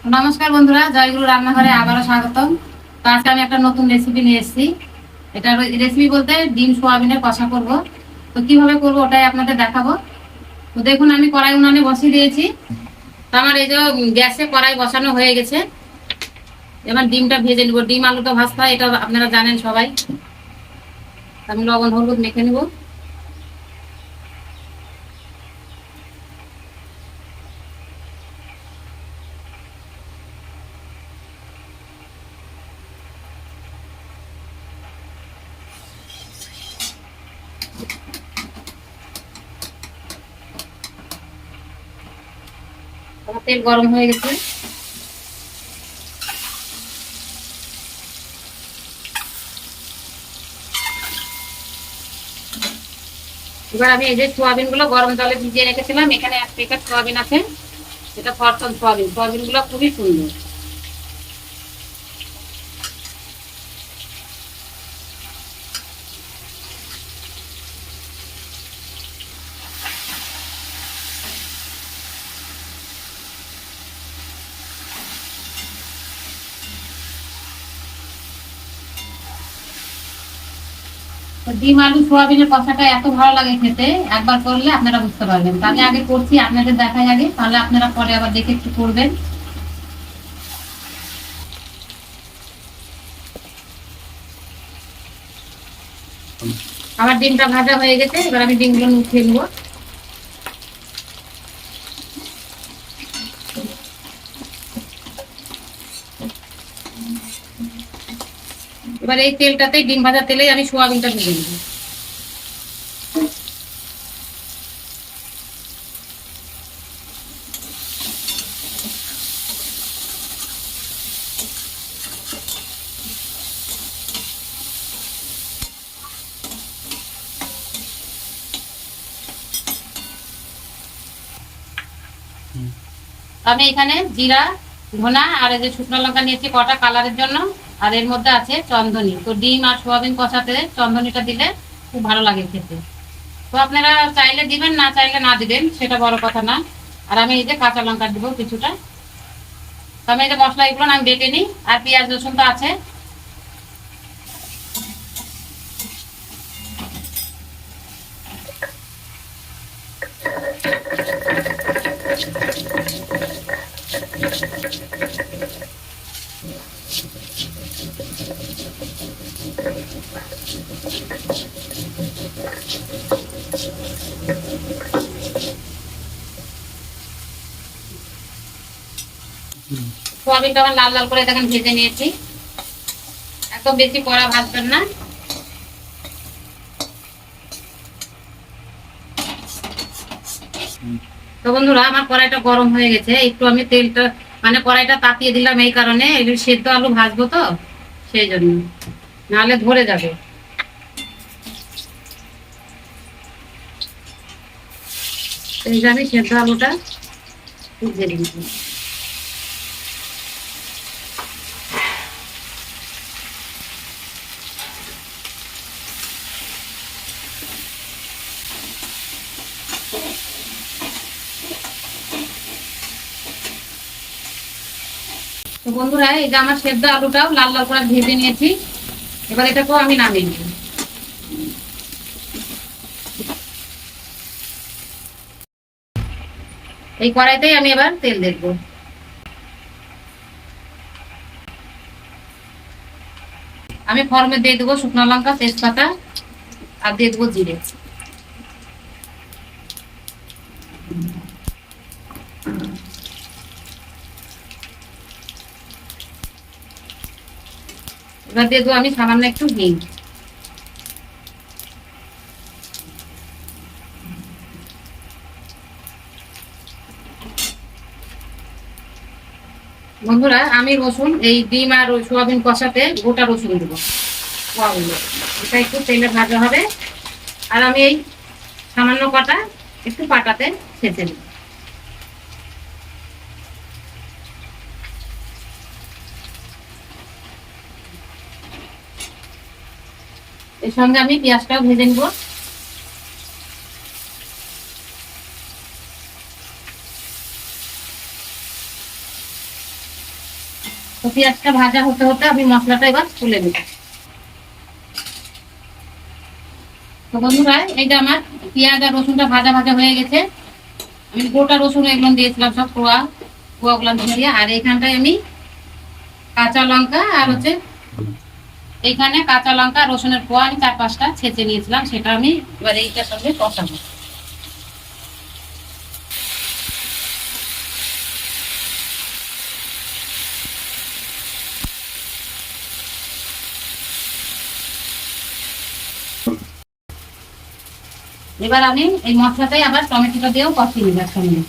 নমস্কার বন্ধুরা, জয়গুরু রান্নাঘরে আবারও স্বাগতম। তো আজকে আমি একটা নতুন রেসিপি নিয়ে এসেছি। এটা রেসিপি বলতে ডিম সোয়াবিনের কষা করব। তো কিভাবে করব ওটাই আপনাদের দেখাবো। তো দেখুন, আমি কড়াই উনানে বসিয়ে দিয়েছি। তো আমার এই যে গ্যাসে কড়াই বসানো হয়ে গেছে। এবার ডিমটা ভেজে নিব। ডিম আলু তো ভাজতে হয়, এটা আপনারা জানেন সবাই। আমি লবণ হলুদ মেখে নিব। আমার তেল গরম হয়ে গেছে। এবার আমি এই যে সোয়াবিন গুলো গরম জলে ভিজিয়ে রেখেছিলাম, এখানে 1 প্যাকেট সোয়াবিন আছে। এটা ফরসন সোয়াবিন। সোয়াবিন গুলো খুবই সুন্দর। ডিম আলু সোয়াবিনের কষাটা এত ভালো লাগে খেতে, একবার করলে আপনারা বুঝতে পারবেন। আমি আগে করছি, আপনাদের দেখাই আগে, তাহলে আপনারা পরে আবার দেখে একটু করবেন। আমার ডিমটা ভাজা হয়ে গেছে, এবার আমি ডিমগুলো উঠিয়ে নেবো। এবার এই তেলটাতে, ডিম ভাজা তেলে আমি সোয়াবিনটা ভেজে নেবো। আমি এখানে জিরা, ধনা আর এই যে শুকনো লঙ্কা নিয়েছি কটা কালারের জন্য। আর এর মধ্যে আছে চন্দনী। তো ডিম আর সোয়াবিন কষাতে চন্দনীটা দিলে খুব ভালো লাগে খেতে। তো আপনারা চাইলে দিবেন, না চাইলে না দিবেন, সেটা বড় কথা না। আর আমি এই যে কাঁচা লঙ্কা দিব কিছুটা। তো আমি এই যে মশলা এগুলো আমি বেটে নিই। আর পেঁয়াজ রসুন তো আছে। সোয়াবিনটা আমার লাল লাল করে দেখেন ভেজে নিয়েছি। একদম বেশি কড়া ভাজবেন না। তো বন্ধুরা, আমার কড়াইটা গরম হয়ে গেছে। একটু আমি তেলটা, মানে কড়াইটা তাপিয়ে দিলাম এই কারণে, এগুলো সেদ্ধ আলু ভাজবো তো, সেই জন্য, নাহলে ধরে যাবে। এই যে আমি সেদ্ধ আলুটা ভেজে দিচ্ছি। তো বন্ধুরা, এই যে আমার সেদ্ধ আলুটাও লাল লাল করে ভেজে নিয়েছি। এবার এটাকেও আমি নামিয়ে নিই। এই কড়াইতেই আমি এবার তেল দেখবো। আমি ফোড়নে দিয়ে দেবো শুকনো লঙ্কা, তেজপাতা, আর দিয়ে দেবো জিরে। এবার দিয়ে দেবো আমি সামান্য একটু হিং। বন্ধুরা, আমি রসুন, এই ডিম আর সোয়াবিন কষাতে গোটা রসুন দেবো। এটা একটু তেলে ভাজা হবে। আর আমি এই সামান্য কটা একটু পাটাতে ছেঁচে নেব। এর সঙ্গে আমি পেঁয়াজটাও ভেজে নেব। তো পেঁয়াজটা ভাজা হতে হতে আমি মশলাটা এবার তুলে নেব। তো বন্ধুরা এই যে আমার পেঁয়াজ আর রসুনটা ভাজা ভাজা হয়ে গেছে। আমি গোটা রসুন এগুলো দিয়েছিলাম, সব কোয়াগুলো দিয়ে। আর এইখানটায় আমি কাঁচা লঙ্কা আর হচ্ছে এইখানে কাঁচা লঙ্কা রসুনের কোয়া আমি 4-5টা ছেঁচে নিয়েছিলাম, সেটা আমি এবার এইটার সঙ্গে কষাবো। এবার আমি এই মশলাটাই আবার টমেটোটা দিয়েও কষিয়ে নিব একসঙ্গে।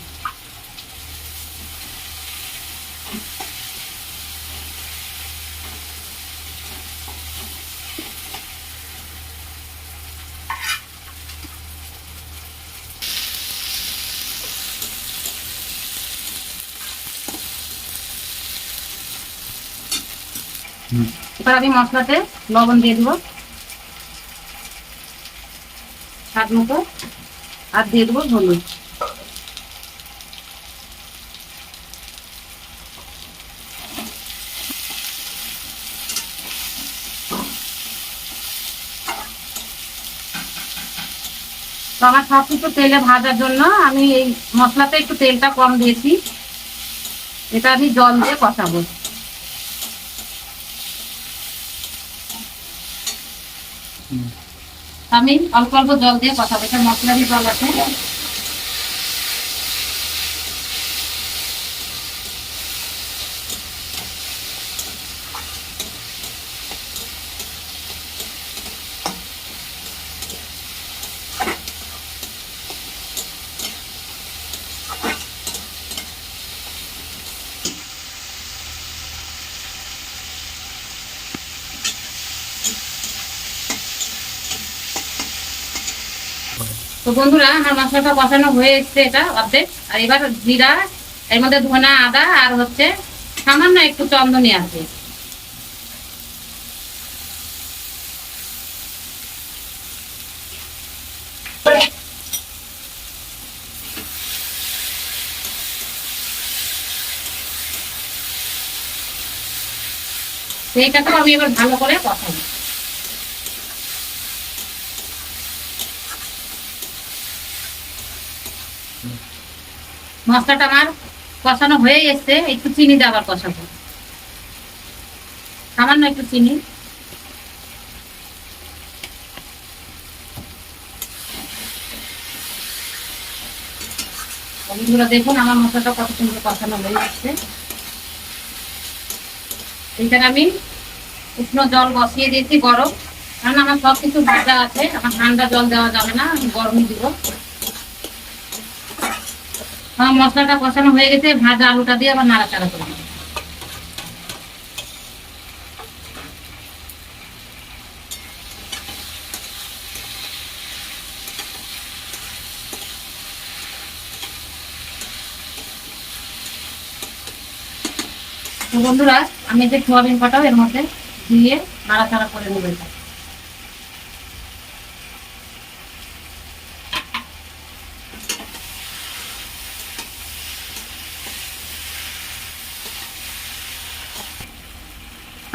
এবার আমি মশলাতে লবণ দিয়ে দেবো স্বাদ মতো, আর দিয়ে দেবো হলুদ। তো আমার সবকিছু তেলে ভাজার জন্য আমি এই মশলাতে একটু তেলটা কম দিয়েছি। এটা আমি জল দিয়ে কষাবো। আমি অল্প অল্প জল দিয়ে কষাবো, এটা মশলারই জল আছে। তো বন্ধুরা আমার মশলাটা কষানো হয়ে এসছে, এটা অর্ধেক। আর এবার জিরা, এর মধ্যে ধনা, আদা আর হচ্ছে সামান্য একটু চন্দনী আছে। সেইটাকেও আমি এবার ভালো করে কষাবো। মশলাটা আমার কষানো হয়ে এসছে, একটু চিনি দিয়ে আবার কষাবো, সামান্য একটু চিনি। বন্ধুরা দেখুন আমার মশলাটা কত সুন্দর কষানো হয়ে যাচ্ছে। এইখানে আমি উষ্ণ জল বসিয়ে দিয়েছি গরম, কারণ আমার সবকিছু ভাজা আছে, আমার ঠান্ডা জল দেওয়া যাবে না, আমি গরমই দিব। আমার মশলাটা কষানো হয়ে গেছে, ভাজা আলুটা দিয়ে আবার নাড়াচাড়া করে দেবো। তো বন্ধুরা আমি যে সোয়াবিন কটাও এর মধ্যে দিয়ে নাড়াচাড়া করে নেবো।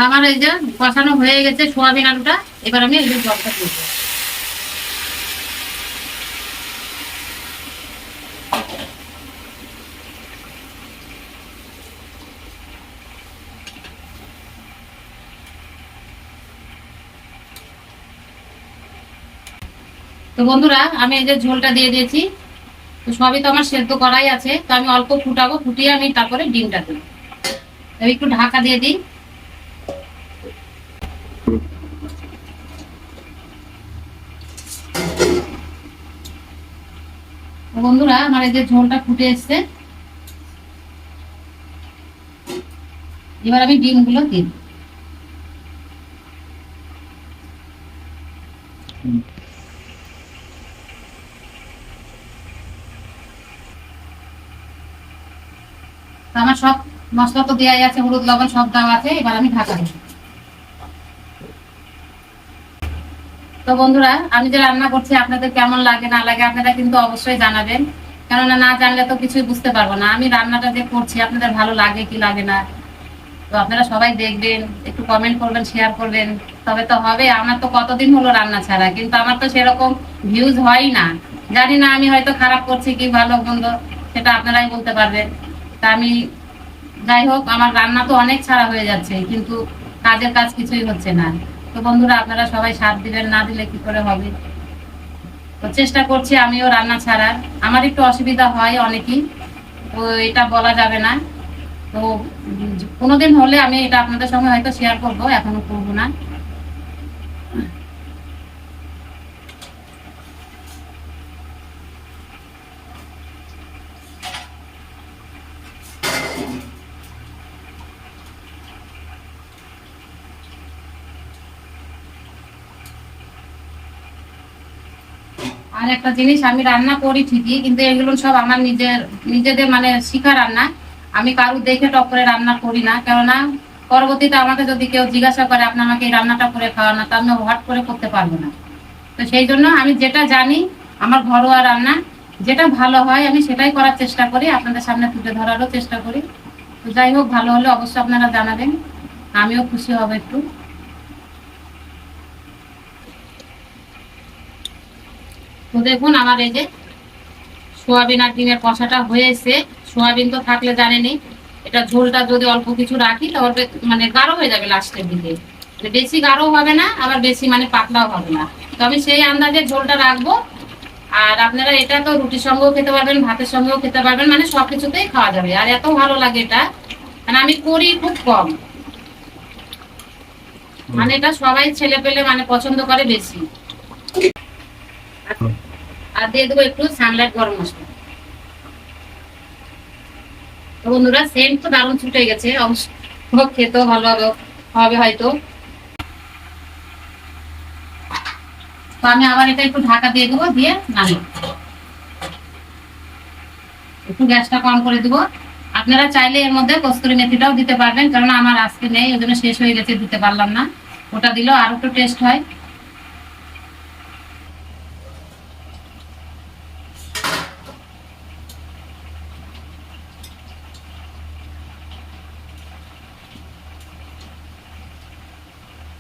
আমার এই যে কষানো হয়ে গেছে সোয়াবিন আলুটা, এবার আমি এই যে জলটা দিয়ে দেবো। তো বন্ধুরা আমি এই যে ঝোলটা দিয়ে দিয়েছি। তো সবই তো আমার সেদ্ধ করাই আছে, তো আমি অল্প ফুটাবো, ফুটিয়ে আমি তারপরে ডিমটা দেবো। একটু ঢাকা দিয়ে দিই। বন্ধুরা আমার এই যে ঝোলটা ফুটে এসছে, এবার আমি ডিমগুলো দিই। আমার সব মশলা তো দেওয়াই আছে, হলুদ লবণ সব দেওয়া আছে, এবার আমি ঢাকা দেব। তো বন্ধুরা আমি যে রান্না করছি আপনাদের কেমন লাগে না লাগে আপনারা কিন্তু অবশ্যই জানাবেন, কেননা না জানলে তো কিছুই বুঝতে পারবো না আমি রান্নাটা যে করছি আপনাদের ভালো লাগে কি লাগে না। তো আপনারা সবাই দেখবেন, একটু কমেন্ট করবেন, শেয়ার করবেন, তবে তো হবে। আমার তো কতদিন হলো রান্না ছাড়া, কিন্তু আমার তো সেরকম ভিউজ হয় না। জানি না আমি হয়তো খারাপ করছি কি ভালো মন্দ, সেটা আপনারাই বলতে পারবেন। তা আমি, যাই হোক, আমার রান্না তো অনেক ছাড়া হয়ে যাচ্ছে, কিন্তু কাজের কাজ কিছুই হচ্ছে না। তো বন্ধুরা, আপনারা সবাই সাথ দিবেন, না দিলে কি করে হবে। তো চেষ্টা করছি আমিও রান্না ছাড়ার। আমার একটু অসুবিধা হয় অনেকই, তো এটা বলা যাবে না। তো কোনোদিন হলে আমি এটা আপনাদের সঙ্গে হয়তো শেয়ার করবো, এখনো করবো না। আর একটা জিনিস, আমি রান্না করি ঠিকই, কিন্তু এগুলো সব আমার নিজেদের মানে শিখা রান্না। আমি কারু দেখে টপ করে রান্না করি না, কেননা পরবর্তীতে আমাকে যদি কেউ জিজ্ঞাসা করে আপনি আমাকে এই রান্নাটা করে খাওয়ান, তা আমি হট করে করতে পারবো না। তো সেই জন্য আমি যেটা জানি, আমার ঘরোয়া রান্না যেটা ভালো হয় আমি সেটাই করার চেষ্টা করি, আপনাদের সামনে তুলে ধরারও চেষ্টা করি। তো যাই হোক, ভালো হলে অবশ্যই আপনারা জানাবেন, আমিও খুশি হব একটু। তো দেখুন, আমার এই যে সোয়াবিন আর ডিমের কষাটা হয়েছে। সোয়াবিন তো থাকলে জানেনি, এটা ঝোলটা যদি অল্প কিছু রাখি তাহলে মানে গাঢ় হয়ে যাবে লাস্টের দিকে। মানে বেশি গাঢ় হবে না, আবার বেশি মানে পাতলাও হবে না। তো আমি সেই আন্দাজে ঝোলটা রাখবো। আর আপনারা এটা তো রুটির সঙ্গেও খেতে পারবেন, ভাতের সঙ্গেও খেতে পারবেন, মানে সবকিছুতেই খাওয়া যাবে। আর এত ভালো লাগে এটা, মানে আমি করি খুব কম, মানে এটা সবাই ছেলে পেলে মানে পছন্দ করে বেশি। আর দিয়ে দেবো একটু সানলাইট গরম মশলা। তো বন্ধুরা, সেন্ট তো দারুণ ছুটে গেছে, অবশ্য খেতেও ভালো হবে হবে হয়তো। তো আমি আবার এটা একটু ঢাকা দিয়ে দেবো, দিয়ে নামিয়ে একটু গ্যাসটা কম করে দিব। আপনারা চাইলে এর মধ্যে কস্তুরি মেথিটাও দিতে পারবেন, কারণ আমার আজকে নেই, ওই জন্য শেষ হয়ে গেছে, দিতে পারলাম না। ওটা দিলেও আরো একটু টেস্ট হয়।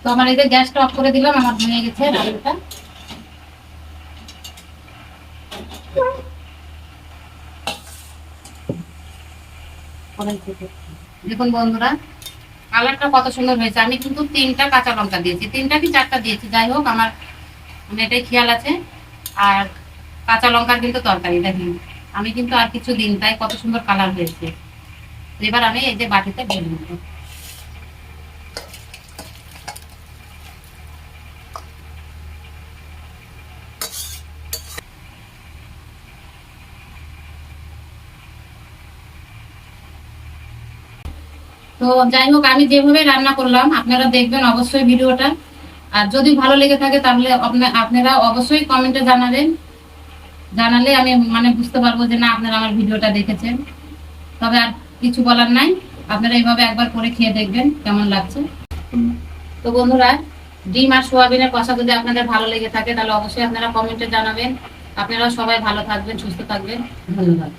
তো আমার এই যে গ্যাসটা অফ করে দিলাম, আমার হয়ে গেছে রান্নাটা। দেখুন বন্ধুরা, কালারটা কত সুন্দর হয়েছে। আমি কিন্তু 3টা কাঁচা লঙ্কা দিয়েছি, 3টা কি 4টা দিয়েছি, যাই হোক আমার মানে এটাই খেয়াল আছে। আর কাঁচা লঙ্কার কিন্তু তরকারি দেখেন, আমি কিন্তু আর কিছু দিন, তাই কত সুন্দর কালার হয়েছে। এবার আমি এই যে বাটিতে ঢেলে নেব। তো যাই হোক, আমি যেভাবে রান্না করলাম আপনারা দেখবেন অবশ্যই ভিডিওটা। আর যদি ভালো লেগে থাকে তাহলে আপনারা অবশ্যই কমেন্টে জানাবেন। জানালে আমি মানে বুঝতে পারবো যে না, আপনারা আমার ভিডিওটা দেখেছেন। তবে আর কিছু বলার নাই, আপনারা এইভাবে একবার করে খেয়ে দেখবেন কেমন লাগছে। তো বন্ধুরা, ডিম আর সোয়াবিনের কষা যদি আপনাদের ভালো লেগে থাকে তাহলে অবশ্যই আপনারা কমেন্টে জানাবেন। আপনারা সবাই ভালো থাকবেন, সুস্থ থাকবেন। ধন্যবাদ।